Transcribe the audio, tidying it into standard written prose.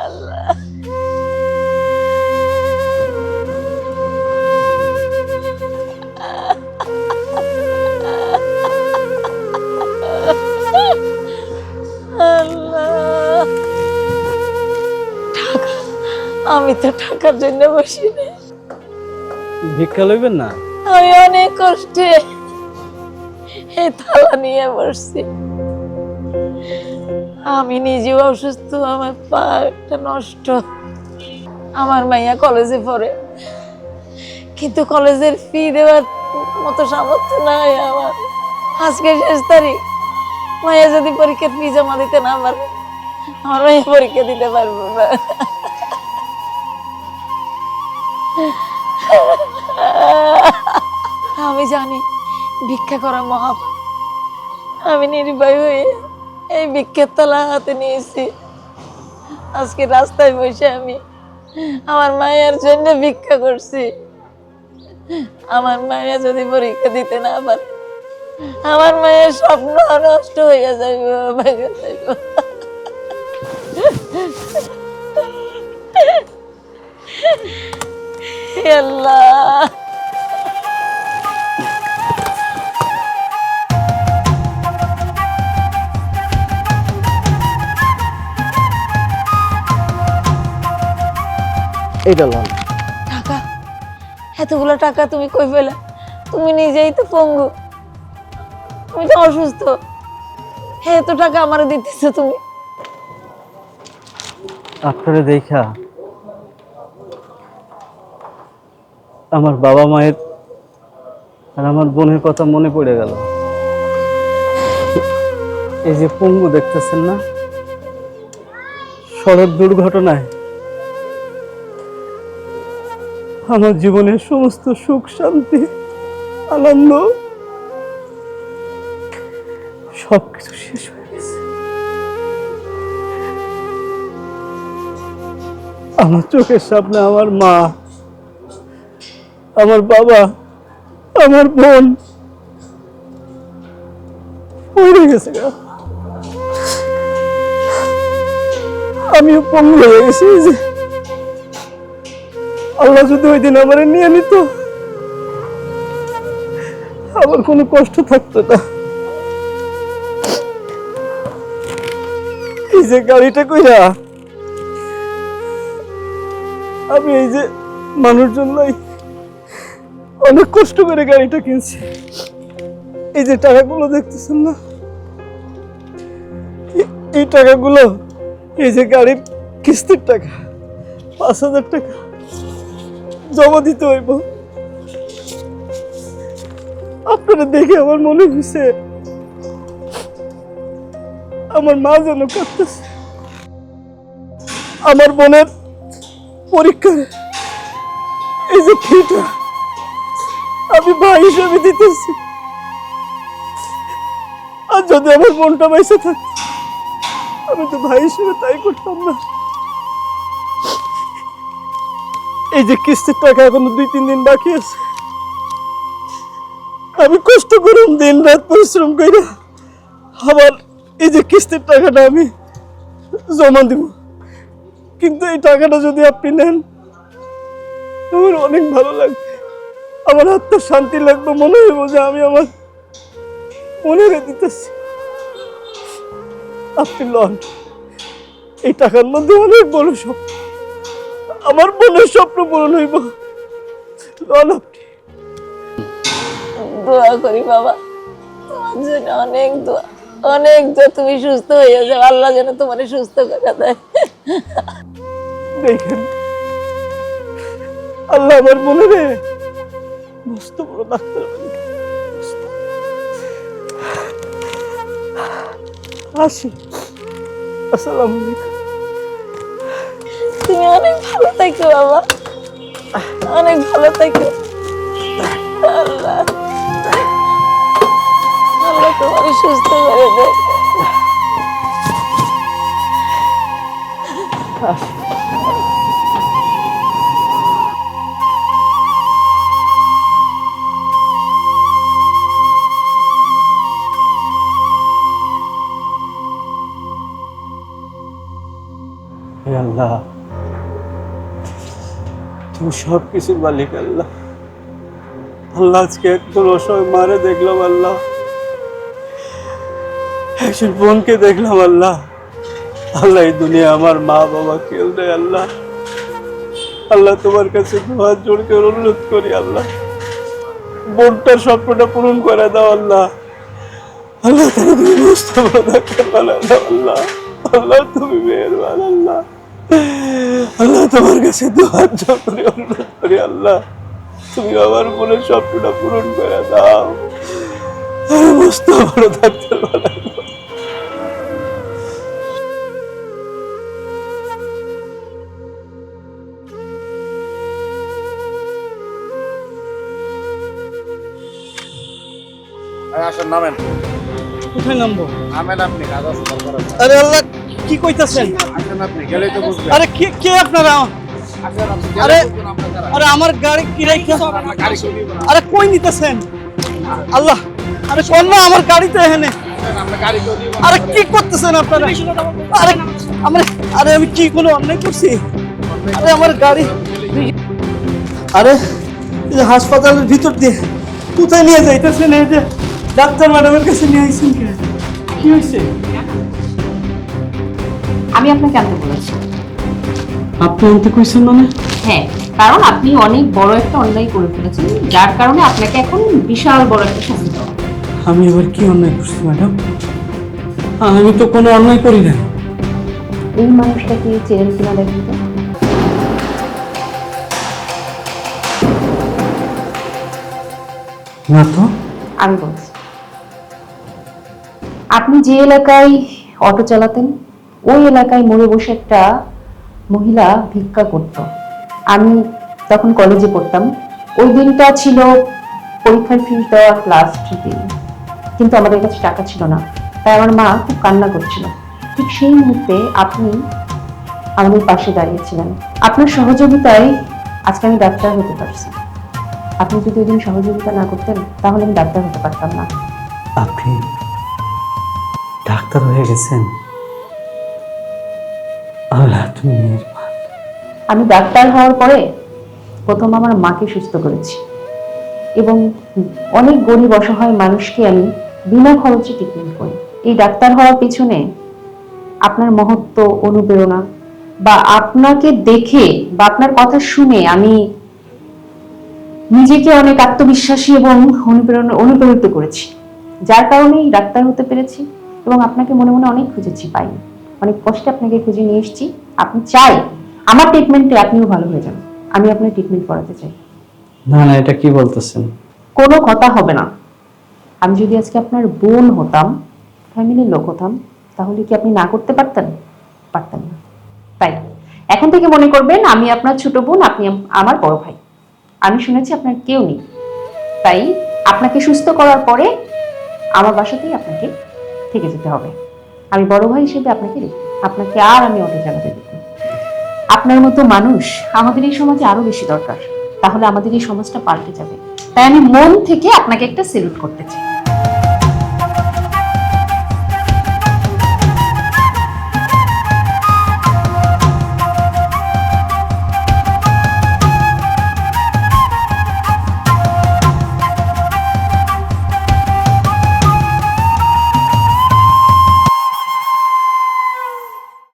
আল্লাহ। আল্লাহ, টাকা, আমি তো টাকার জন্য বসি না। ভিক্ষা লইবেন না? আমি অনেক কষ্টে এই থালা নিয়ে বসছি। আমি নিজেও অসুস্থ, আমার পাটা নষ্ট। আমার মাইয়া কলেজে পড়ে, কিন্তু কলেজের ফি দেওয়ার মতো সামর্থ্য নাই আমার। আজকে শেষ তারিখ, মাইয়া যদি পরীক্ষার ফি জমা দিতে না পারে, আমার মাইয়া পরীক্ষা দিতে পারবো না। আমি জানি ভিক্ষা করা মহাপাপ। আমি নির্ভয় হয়ে এই ভিক্ষার থালা হাতে নিয়েছি। আজকে রাস্তায় বসে আমি আমার মায়ের জন্য ভিক্ষা করছি। আমার মায়া যদি পরীক্ষা দিতে না পারে, আমার মায়ের স্বপ্ন নষ্ট হয়ে যাইব, ভেঙে যাইব। হে আল্লাহ, এইটা লন। টাকা, এতগুলো টাকা তুমি কই পেলে? তুমি নিজেই তো পঙ্গু, তুমি তো অসুস্থ, এত টাকা আমার দিতেছো তুমি? আপনারে দেখা আমার বাবা মায়ের আর আমার বোনের কথা মনে পড়ে গেল। এই যে পঙ্গু দেখতেছেন না, সড়ক দুর্ঘটনায় আমার জীবনের সমস্ত সুখ শান্তি আনন্দ সবকিছু শেষ হয়ে গেছে। আমার চোখের সামনে আমার মা, আমার বাবা, আমার বোন পড়ে গেছে গা। আমিও পঙ্গু হয়ে গেছি। যে আল্লাহ যদি ওই দিন আমার নিয়ে নিত, আমার কোনো কষ্ট থাকতো না। এই যে গাড়িটা কইরা আমি এই যে মানুষজন লাই অনেক কষ্ট করে গাড়িটা কিনছি। এই যে টাকাগুলো দেখতেছেন না, এই টাকাগুলো এই যে গাড়ির কিস্তির টাকা, 5,000 টাকা জমা দিতে হইব। আপনারা দেখে আমার মনে হয়েছে আমার মা যেন কাঁদতেছে। আমার বোনের পরীক্ষার এই যে ফিটা আমি ভাই হিসেবে দিতেছি। আর যদি আমার বোনটা বেঁচে থাকতো, আমি তো ভাই হিসেবে তাই করতাম না। এই যে কিস্তির টাকা এখনো 2-3 দিন বাকি আছে, আমি কষ্ট করুন দিন রাত পরিশ্রম করে আবার এই যে কিস্তির টাকাটা আমি জমা দিব। কিন্তু এই টাকাটা যদি আপনি নেন, আমার অনেক ভালো লাগবে, আমার আত্মার শান্তি লাগবে, মনে হইব যে আমি আমার মনের দিতেছি। আপনি লন, এই টাকার মধ্যে অনেক বড় স্বপ্ন, আমার বোনের স্বপ্ন পূরণ হইব। লন আপনি। দোয়া করি বাবা, তোমার জন্য অনেক দোয়া, অনেক দোয়া। তুমি সুস্থ হয়ে যাও, আল্লাহ যেন তোমার সুস্থ করে দেয়। দেখেন, আল্লাহ আমার মনে রে মস্ত বড় ডাক্তার বানিয়ে আসি। আসসালামু আলাইকুম। তুমি অনেক ভালো থাকো বাবা, অনেক ভালো থাকো। আল্লাহ, আল্লাহ তোমার সুস্থ করে দেয়। আসি। হে আল্লাহ, তুমি সব কিছুর মালিক আল্লাহ। আল্লাহ, আজকে একজন অসহায় মারে দেখলাম আল্লাহ, একজন বোনকে দেখলাম আল্লাহ। আল্লাহ, এই দুনিয়া আমার মা বাবা কেউ নেই আল্লাহ। আল্লাহ, তোমার কাছে দুহাত জোড় করে অনুরোধ করি আল্লাহ, বোনটার স্বপ্নটা পূরণ করে দাও আল্লাহ। আল্লাহ, তারা তুমি বুঝতে থাকতে পারো আল্লাহ। আল্লাহ, তুমি মেহেরবান আল্লাহ। আল্লাহ, তোমার কাছে দুহাত জোড় করে অনুরোধ করি আল্লাহ, তুমি আমার বোনের স্বপ্নটা পূরণ করে দাও। বুঝতে পারো থাকতে পারো। আসেন, নামেন। কোথায় নামবো? নামেন আপনি, কাজ আছে, দরকার আছে। আরে আল্লাহ, কি কইতাছেন? আসেন আপনি, গেলেই তো বুঝবেন। আরে কে কে আপনারা? আসেন আপনি, আরে, গেলেই বুঝবেন আমরা কারা। আরে আমার গাড়ি কি রাইখা? আমরা গাড়ি কেউ দিব না। আরে কই নিতেছেন? আল্লাহ, আরে কোন না আমার গাড়িতে এখানে। আসেন, আমরা গাড়ি কেউ দিব না। আরে কি করতেছেন আপনারা? আরে আমরা, আরে আমি কি কোনো অন্যায় করছি? আরে আমার গাড়ি, আরে এই যে হাসপাতালের ভিতর দিয়ে কোথায় নিয়ে যাইতেছেন? এই যে ডাক্তার ম্যাডামের কাছে নিয়ে আইছেন কে? কি হয়েছে? আমি আপনাকে আনতে বলেছি। আপনি আনতে কইছেন মানে? হ্যাঁ, কারণ আপনি অনেক বড় একটা অন্যায় করে ফেলেছেন, যার কারণে আপনাকে এখন বিশাল বড় একটা শাস্তি দেওয়া হবে। আমি এবার কি অন্যায় করছি ম্যাডাম? আমি তো কোনো অন্যায় করি না। এই মানুষটাকে চেনেন কিনা দেখুন তো। না তো। আমি বলছি, আপনি যে এলাকায় অটো চালাতেন, ওই এলাকায় মোড়ে বসে একটা মহিলা ভিক্ষা করত। আমি তখন কলেজে পড়তাম। ওই দিনটা ছিল পরীক্ষার ফিস দেওয়ার লাস্ট দিন, কিন্তু আমাদের কাছে টাকা ছিল না, তাই আমার মা খুব কান্না করছিল। ঠিক সেই মুহূর্তে আপনি আমাদের পাশে দাঁড়িয়েছিলেন। আপনার সহযোগিতায় আজকে আমি ডাক্তার হতে পারছি। আপনি যদি ওই দিন সহযোগিতা না করতেন, তাহলে আমি ডাক্তার হতে পারতাম না। আপনি ডাক্তার হয়ে গেছেন? আল্লাহ, তুমি মেহেরবান। আমি ডাক্তার হওয়ার পরে প্রথম আমার মাকে সুস্থ করেছি, এবং অনেক গরিব অসহায় মানুষকে আমি বিনা খরচে ট্রিটমেন্ট করি। এই ডাক্তার হওয়ার পিছনে আপনার মহত্ব, অনুপ্রেরণা, বা আপনাকে দেখে বা আপনার কথা শুনে আমি নিজেকে অনেক আত্মবিশ্বাসী এবং অনুপ্রাণিত করেছি, যার কারণেই ডাক্তার হতে পেরেছি। এবং আপনাকে মনে মনে অনেক খুঁজেছি, পাইনি। অনেক কষ্টে আপনাকে খুঁজে নিয়ে এসেছি। আপনি চাই আমার ট্রিটমেন্টে আপনিও ভালো হয়ে যান। আমি আপনার ট্রিটমেন্ট করাতে চাই। না না, এটা কি বলতেছেন? কোনো কথা হবে না। আমি যদি আজকে আপনার বোন হতাম, ফ্যামিলির লোক হতাম, তাহলে কি আপনি না করতে পারতেন? পারতেন না। তাই এখন থেকে মনে করবেন আমি আপনার ছোট বোন, আপনি আমার বড় ভাই। আমি শুনেছি আপনার কেউ নেই, তাই আপনাকে সুস্থ করার পরে আমার বাসাতেই আপনাকে থেকে যেতে হবে। আমি বড় ভাই হিসেবে আপনাকে আর আমি অটো চালাতে দেব না। আপনার মতো মানুষ আমাদের এই সমাজে আরো বেশি দরকার, তাহলে আমাদের এই সমাজটা পাল্টে যাবে। তাই আমি মন থেকে আপনাকে একটা সেলুট করতে চাই।